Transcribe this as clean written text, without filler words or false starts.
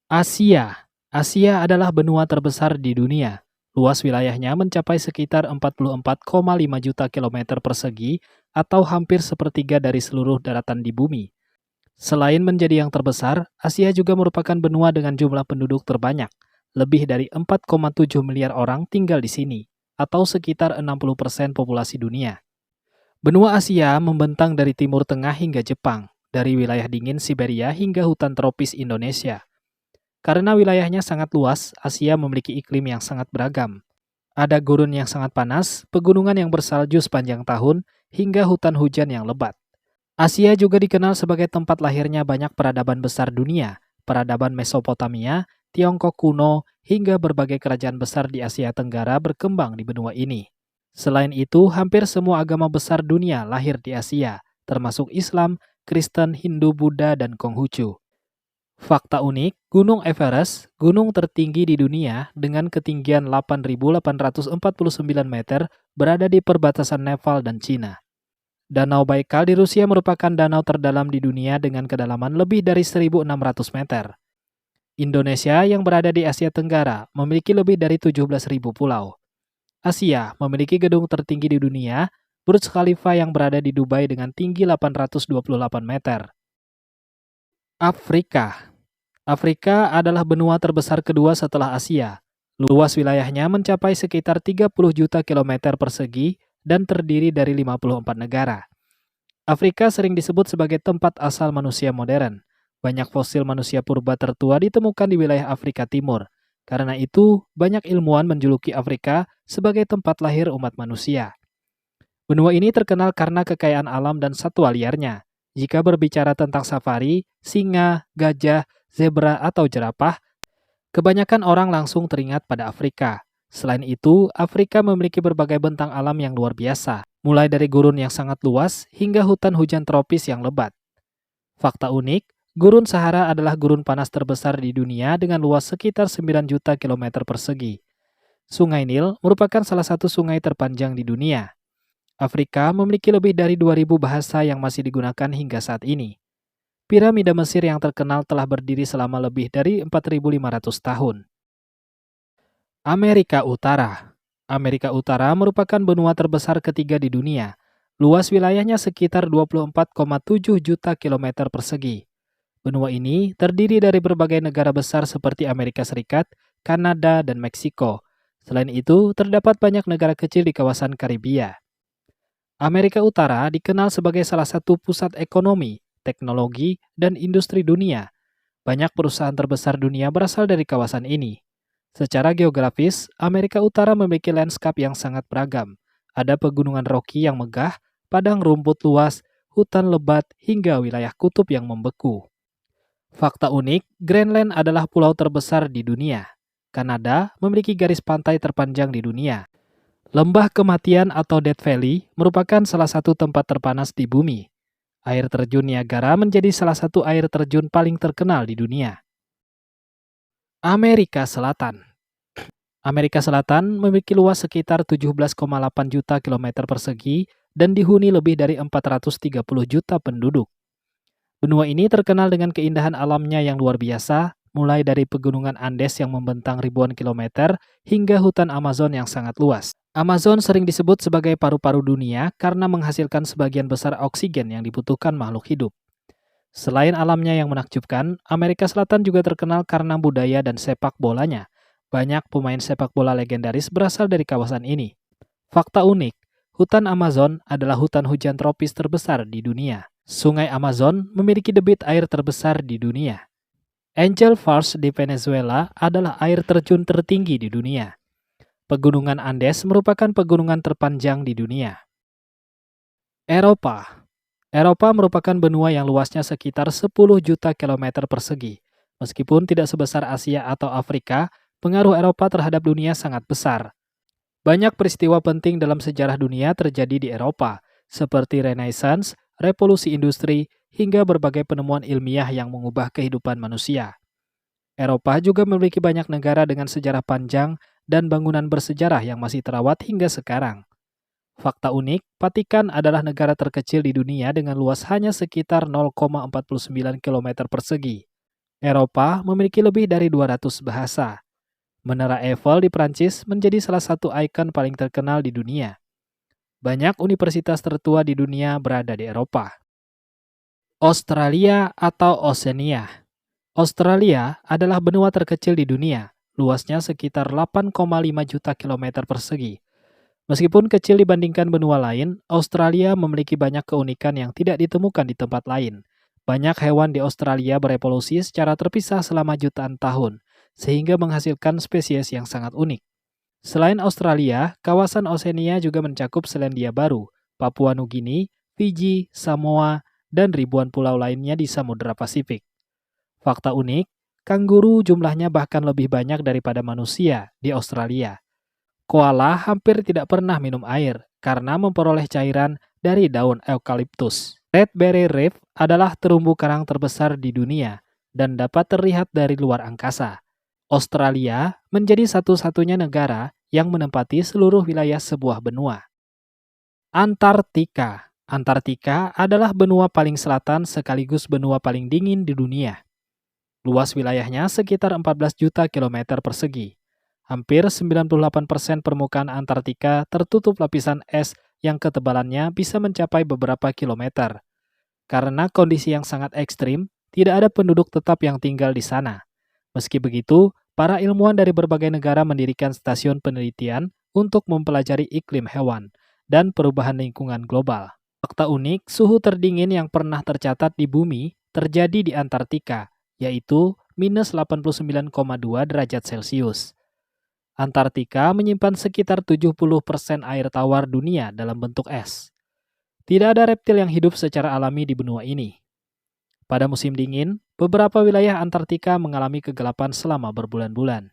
Asia. Asia adalah benua terbesar di dunia. Luas wilayahnya mencapai sekitar 44,5 juta kilometer persegi atau hampir sepertiga dari seluruh daratan di bumi. Selain menjadi yang terbesar, Asia juga merupakan benua dengan jumlah penduduk terbanyak. Lebih dari 4,7 miliar orang tinggal di sini, atau sekitar 60% populasi dunia. Benua Asia membentang dari Timur Tengah hingga Jepang, dari wilayah dingin Siberia hingga hutan tropis Indonesia. Karena wilayahnya sangat luas, Asia memiliki iklim yang sangat beragam. Ada gurun yang sangat panas, pegunungan yang bersalju sepanjang tahun, hingga hutan hujan yang lebat. Asia juga dikenal sebagai tempat lahirnya banyak peradaban besar dunia, peradaban Mesopotamia, Tiongkok kuno, hingga berbagai kerajaan besar di Asia Tenggara berkembang di benua ini. Selain itu, hampir semua agama besar dunia lahir di Asia, termasuk Islam, Kristen, Hindu, Buddha, dan Konghucu. Fakta unik, Gunung Everest, gunung tertinggi di dunia dengan ketinggian 8.849 meter, berada di perbatasan Nepal dan Cina. Danau Baikal di Rusia merupakan danau terdalam di dunia dengan kedalaman lebih dari 1.600 meter. Indonesia yang berada di Asia Tenggara memiliki lebih dari 17.000 pulau. Asia memiliki gedung tertinggi di dunia, Burj Khalifa yang berada di Dubai dengan tinggi 828 meter. Afrika. Afrika adalah benua terbesar kedua setelah Asia. Luas wilayahnya mencapai sekitar 30 juta kilometer persegi dan terdiri dari 54 negara. Afrika sering disebut sebagai tempat asal manusia modern. Banyak fosil manusia purba tertua ditemukan di wilayah Afrika Timur. Karena itu, banyak ilmuwan menjuluki Afrika sebagai tempat lahir umat manusia. Benua ini terkenal karena kekayaan alam dan satwa liarnya. Jika berbicara tentang safari, singa, gajah, zebra, atau jerapah, kebanyakan orang langsung teringat pada Afrika. Selain itu, Afrika memiliki berbagai bentang alam yang luar biasa, mulai dari gurun yang sangat luas hingga hutan hujan tropis yang lebat. Fakta unik, Gurun Sahara adalah gurun panas terbesar di dunia dengan luas sekitar 9 juta kilometer persegi. Sungai Nil merupakan salah satu sungai terpanjang di dunia. Afrika memiliki lebih dari 2.000 bahasa yang masih digunakan hingga saat ini. Piramida Mesir yang terkenal telah berdiri selama lebih dari 4.500 tahun. Amerika Utara. Amerika Utara merupakan benua terbesar ketiga di dunia. Luas wilayahnya sekitar 24,7 juta kilometer persegi. Benua ini terdiri dari berbagai negara besar seperti Amerika Serikat, Kanada, dan Meksiko. Selain itu, terdapat banyak negara kecil di kawasan Karibia. Amerika Utara dikenal sebagai salah satu pusat ekonomi, teknologi, dan industri dunia. Banyak perusahaan terbesar dunia berasal dari kawasan ini. Secara geografis, Amerika Utara memiliki lanskap yang sangat beragam. Ada pegunungan Rocky yang megah, padang rumput luas, hutan lebat, hingga wilayah kutub yang membeku. Fakta unik, Greenland adalah pulau terbesar di dunia. Kanada memiliki garis pantai terpanjang di dunia. Lembah Kematian atau Death Valley merupakan salah satu tempat terpanas di bumi. Air terjun Niagara menjadi salah satu air terjun paling terkenal di dunia. Amerika Selatan. Amerika Selatan memiliki luas sekitar 17,8 juta kilometer persegi dan dihuni lebih dari 430 juta penduduk. Benua ini terkenal dengan keindahan alamnya yang luar biasa, mulai dari pegunungan Andes yang membentang ribuan kilometer hingga hutan Amazon yang sangat luas. Amazon sering disebut sebagai paru-paru dunia karena menghasilkan sebagian besar oksigen yang dibutuhkan makhluk hidup. Selain alamnya yang menakjubkan, Amerika Selatan juga terkenal karena budaya dan sepak bolanya. Banyak pemain sepak bola legendaris berasal dari kawasan ini. Fakta unik, hutan Amazon adalah hutan hujan tropis terbesar di dunia. Sungai Amazon memiliki debit air terbesar di dunia. Angel Falls di Venezuela adalah air terjun tertinggi di dunia. Pegunungan Andes merupakan pegunungan terpanjang di dunia. Eropa. Eropa merupakan benua yang luasnya sekitar 10 juta kilometer persegi. Meskipun tidak sebesar Asia atau Afrika, pengaruh Eropa terhadap dunia sangat besar. Banyak peristiwa penting dalam sejarah dunia terjadi di Eropa, seperti Renaissance, revolusi industri, hingga berbagai penemuan ilmiah yang mengubah kehidupan manusia. Eropa juga memiliki banyak negara dengan sejarah panjang dan bangunan bersejarah yang masih terawat hingga sekarang. Fakta unik, Vatikan adalah negara terkecil di dunia dengan luas hanya sekitar 0,49 km persegi. Eropa memiliki lebih dari 200 bahasa. Menara Eiffel di Prancis menjadi salah satu ikon paling terkenal di dunia. Banyak universitas tertua di dunia berada di Eropa. Australia atau Oceania. Australia adalah benua terkecil di dunia, luasnya sekitar 8,5 juta kilometer persegi. Meskipun kecil dibandingkan benua lain, Australia memiliki banyak keunikan yang tidak ditemukan di tempat lain. Banyak hewan di Australia berevolusi secara terpisah selama jutaan tahun, sehingga menghasilkan spesies yang sangat unik. Selain Australia, kawasan Oceania juga mencakup Selandia Baru, Papua Nugini, Fiji, Samoa, dan ribuan pulau lainnya di Samudra Pasifik. Fakta unik, kanguru jumlahnya bahkan lebih banyak daripada manusia di Australia. Koala hampir tidak pernah minum air karena memperoleh cairan dari daun eukaliptus. Red Barrier Reef adalah terumbu karang terbesar di dunia dan dapat terlihat dari luar angkasa. Australia menjadi satu-satunya negara yang menempati seluruh wilayah sebuah benua. Antartika. Antartika adalah benua paling selatan sekaligus benua paling dingin di dunia. Luas wilayahnya sekitar 14 juta kilometer persegi. Hampir 98% permukaan Antartika tertutup lapisan es yang ketebalannya bisa mencapai beberapa kilometer. Karena kondisi yang sangat ekstrim, tidak ada penduduk tetap yang tinggal di sana. Meski begitu, para ilmuwan dari berbagai negara mendirikan stasiun penelitian untuk mempelajari iklim hewan dan perubahan lingkungan global. Fakta unik, suhu terdingin yang pernah tercatat di bumi terjadi di Antartika, yaitu minus 89,2 derajat Celcius. Antartika menyimpan sekitar 70% air tawar dunia dalam bentuk es. Tidak ada reptil yang hidup secara alami di benua ini. Pada musim dingin, beberapa wilayah Antartika mengalami kegelapan selama berbulan-bulan.